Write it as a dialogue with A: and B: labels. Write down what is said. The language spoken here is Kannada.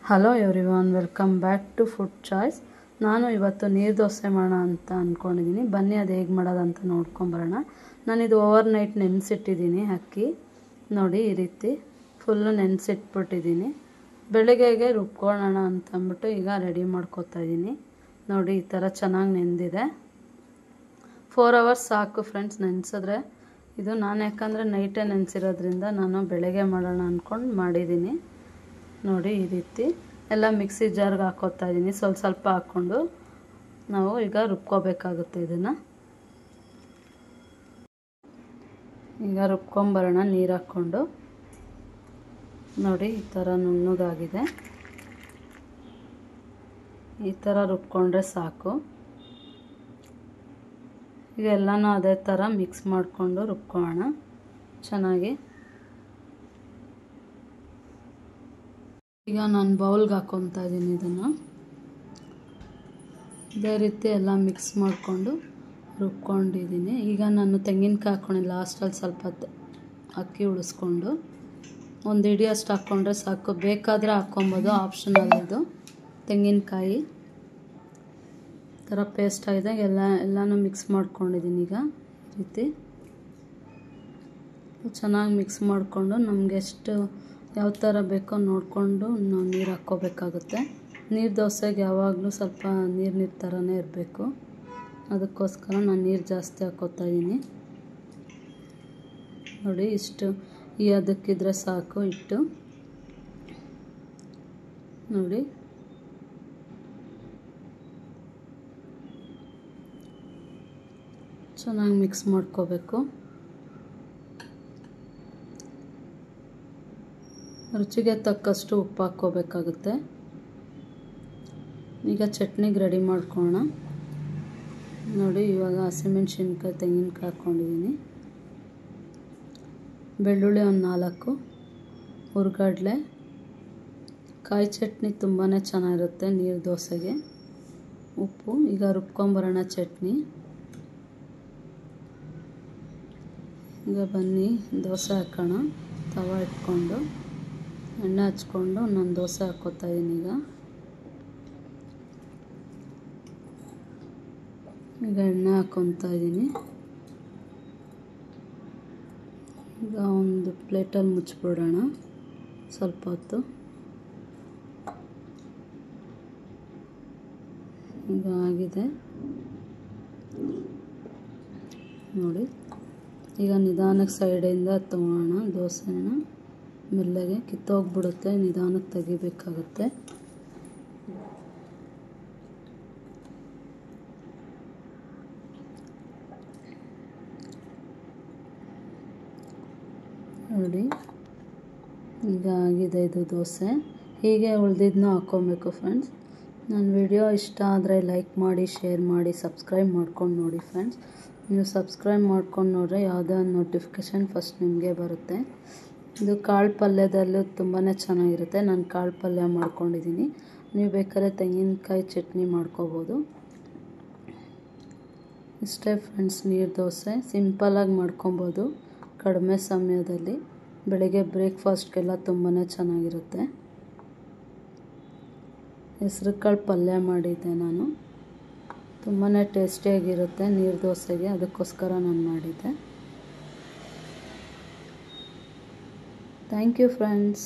A: Hello everyone, welcome back to food choice. ನಾನು ಇವತ್ತು ನೀರು ದೋಸೆ ಮಾಡೋಣ ಅಂತ ಅಂದ್ಕೊಂಡಿದ್ದೀನಿ. ಬನ್ನಿ ಅದು ಹೇಗೆ ಮಾಡೋದಂತ ನೋಡ್ಕೊಂಬರೋಣ. ನಾನಿದು ಓವರ್ ನೈಟ್ ನೆನೆಸಿಟ್ಟಿದ್ದೀನಿ. ಅಕ್ಕಿ ನೋಡಿ ಈ ರೀತಿ ಫುಲ್ಲು ನೆನೆಸಿಟ್ಬಿಟ್ಟಿದ್ದೀನಿ. ಬೆಳಗ್ಗೆಗೆ ರುಬ್ಕೊಳ್ಳೋಣ ಅಂತಂದ್ಬಿಟ್ಟು ಈಗ ರೆಡಿ ಮಾಡ್ಕೊತಾ ಇದ್ದೀನಿ. ನೋಡಿ ಈ ಥರ ಚೆನ್ನಾಗಿ ನೆಂದಿದೆ. 4 hours ಸಾಕು ಫ್ರೆಂಡ್ಸ್ ನೆನೆಸಿದ್ರೆ. ಇದು ನಾನು ಯಾಕಂದರೆ ನೈಟೇ ನೆನೆಸಿರೋದ್ರಿಂದ ನಾನು ಬೆಳಗ್ಗೆ ಮಾಡೋಣ ಅಂದ್ಕೊಂಡು ಮಾಡಿದ್ದೀನಿ. ನೋಡಿ ಈ ರೀತಿ ಎಲ್ಲ ಮಿಕ್ಸಿ ಜಾರ್ಗೆ ಹಾಕೋತಾ ಇದ್ದೀನಿ. ಸ್ವಲ್ಪ ಹಾಕ್ಕೊಂಡು ನಾವು ಈಗ ರುಬ್ಕೋಬೇಕಾಗುತ್ತೆ. ಇದನ್ನು ಈಗ ರುಬ್ಕೊಂಬರೋಣ ನೀರು ಹಾಕ್ಕೊಂಡು. ನೋಡಿ ಈ ಥರ ನುಣ್ಣಗಾಗಿದೆ. ಈ ಥರ ರುಬ್ಕೊಂಡ್ರೆ ಸಾಕು. ಈಗ ಎಲ್ಲನೂ ಅದೇ ಥರ ಮಿಕ್ಸ್ ಮಾಡಿಕೊಂಡು ರುಬ್ಕೊಳ್ಳೋಣ ಚೆನ್ನಾಗಿ. ಈಗ ನಾನು ಬೌಲ್ಗೆ ಹಾಕ್ಕೊತಾ ಇದ್ದೀನಿ. ಇದನ್ನು ಇದೇ ರೀತಿ ಎಲ್ಲ ಮಿಕ್ಸ್ ಮಾಡಿಕೊಂಡು ರುಬ್ಕೊಂಡಿದ್ದೀನಿ. ಈಗ ನಾನು ತೆಂಗಿನಕಾಯಿ ಹಾಕ್ಕೊಂಡು ಲಾಸ್ಟಲ್ಲಿ ಸ್ವಲ್ಪ ಅಕ್ಕಿ ಉಳಿಸ್ಕೊಂಡು ಒಂದು ಹಿಡಿ ಅಷ್ಟು ಹಾಕ್ಕೊಂಡ್ರೆ ಸಾಕು. ಬೇಕಾದರೆ ಹಾಕ್ಕೊಬೋದು, ಆಪ್ಷನಲ್ ಇದು. ತೆಂಗಿನಕಾಯಿ ಈ ಥರ ಪೇಸ್ಟ್ ಆಗಿದೆ. ಎಲ್ಲನೂ ಮಿಕ್ಸ್ ಮಾಡ್ಕೊಂಡಿದ್ದೀನಿ. ಈಗ ಈ ರೀತಿ ಚೆನ್ನಾಗಿ ಮಿಕ್ಸ್ ಮಾಡಿಕೊಂಡು ನಮಗೆ ಎಷ್ಟು ಯಾವ ಥರ ಬೇಕೋ ನೋಡಿಕೊಂಡು ನಾವು ನೀರು ಹಾಕ್ಕೋಬೇಕಾಗುತ್ತೆ. ನೀರು ದೋಸೆಗೆ ಯಾವಾಗಲೂ ಸ್ವಲ್ಪ ನೀರು ಥರನೇ ಇರಬೇಕು. ಅದಕ್ಕೋಸ್ಕರ ನಾನು ನೀರು ಜಾಸ್ತಿ ಹಾಕ್ಕೋತಾ ಇದ್ದೀನಿ. ನೋಡಿ ಇಷ್ಟು ಈ ಅದಕ್ಕಿದ್ರೆ ಸಾಕು ಇಟ್ಟು. ನೋಡಿ ಚೆನ್ನಾಗಿ ಮಿಕ್ಸ್ ಮಾಡ್ಕೋಬೇಕು. ರುಚಿಗೆ ತಕ್ಕಷ್ಟು ಉಪ್ಪು ಹಾಕ್ಕೋಬೇಕಾಗುತ್ತೆ. ಈಗ ಚಟ್ನಿಗೆ ರೆಡಿ ಮಾಡ್ಕೊಳ್ಳೋಣ. ನೋಡಿ ಇವಾಗ ಹಸಿಮೆಣ್ಸಿನ್ಕಾಯಿ, ತೆಂಗಿನಕಾಯಿ ಹಾಕ್ಕೊಂಡಿದ್ದೀನಿ. ಬೆಳ್ಳುಳ್ಳಿ ಒಂದು 4, ಹುರ್ಗಡ್ಲೆ. ಕಾಯಿ ಚಟ್ನಿ ತುಂಬಾ ಚೆನ್ನಾಗಿರುತ್ತೆ ನೀರು ದೋಸೆಗೆ. ಉಪ್ಪು. ಈಗ ರುಬ್ಕೊಂಬರೋಣ ಚಟ್ನಿ. ಈಗ ಬನ್ನಿ ದೋಸೆ ಹಾಕೋಣ. ತವ ಇಟ್ಕೊಂಡು ಎಣ್ಣೆ ಹಚ್ಕೊಂಡು ನಾನು ದೋಸೆ ಹಾಕ್ಕೋತಾ ಇದ್ದೀನಿ. ಈಗ ಎಣ್ಣೆ ಹಾಕ್ಕೊತಾ ಇದ್ದೀನಿ. ಈಗ ಒಂದು ಪ್ಲೇಟಲ್ಲಿ ಮುಚ್ಚಿಬಿಡೋಣ ಸ್ವಲ್ಪ ಹೊತ್ತು. ಈಗ ಆಗಿದೆ ನೋಡಿ. ಈಗ ನಿಧಾನಕ್ಕೆ ಸೈಡಿಂದ ತೊಗೊಳ್ಳೋಣ ದೋಸೆನ. ಮೆಲ್ಲಗೆ ಕಿತ್ತೋಗ್ಬಿಡುತ್ತೆ, ನಿಧಾನಕ್ಕೆ ತೆಗಿಬೇಕಾಗುತ್ತೆ. ನೋಡಿ ಈಗ ಆಗಿದೆ ಇದು ದೋಸೆ. ಹೀಗೆ ಉಳಿದಿದ್ದನ್ನು ಹಾಕ್ಕೊಬೇಕು ಫ್ರೆಂಡ್ಸ್. ನನ್ನ ವಿಡಿಯೋ ಇಷ್ಟ ಆದರೆ ಲೈಕ್ ಮಾಡಿ, ಶೇರ್ ಮಾಡಿ, ಸಬ್ಸ್ಕ್ರೈಬ್ ಮಾಡ್ಕೊಂಡು ನೋಡಿ ಫ್ರೆಂಡ್ಸ್. ನೀವು ಸಬ್ಸ್ಕ್ರೈಬ್ ಮಾಡ್ಕೊಂಡು ನೋಡ್ರೆ ಯಾವುದೇ ಒಂದು ನೋಟಿಫಿಕೇಷನ್ ಫಸ್ಟ್ ನಿಮಗೆ ಬರುತ್ತೆ. ಇದು ಕಾಳು ಪಲ್ಯದಲ್ಲೂ ತುಂಬಾ ಚೆನ್ನಾಗಿರುತ್ತೆ. ನಾನು ಕಾಳು ಪಲ್ಯ ಮಾಡ್ಕೊಂಡಿದ್ದೀನಿ. ನೀವು ಬೇಕಾದ್ರೆ ತೆಂಗಿನಕಾಯಿ ಚಟ್ನಿ ಮಾಡ್ಕೋಬೋದು. ಇಷ್ಟೇ ಫ್ರೆಂಡ್ಸ್ ನೀರು ದೋಸೆ. ಸಿಂಪಲಾಗಿ ಮಾಡ್ಕೊಬೋದು ಕಡಿಮೆ ಸಮಯದಲ್ಲಿ. ಬೆಳಗ್ಗೆ ಬ್ರೇಕ್ಫಾಸ್ಟ್ಗೆಲ್ಲ ತುಂಬಾ ಚೆನ್ನಾಗಿರುತ್ತೆ. ಹೆಸ್ರು ಕಾಳು ಪಲ್ಯ ಮಾಡಿದ್ದೆ ನಾನು. ತುಂಬಾ ಟೇಸ್ಟಿಯಾಗಿರುತ್ತೆ ನೀರು ದೋಸೆಗೆ. ಅದಕ್ಕೋಸ್ಕರ ನಾನು ಮಾಡಿದ್ದೆ. Thank you friends.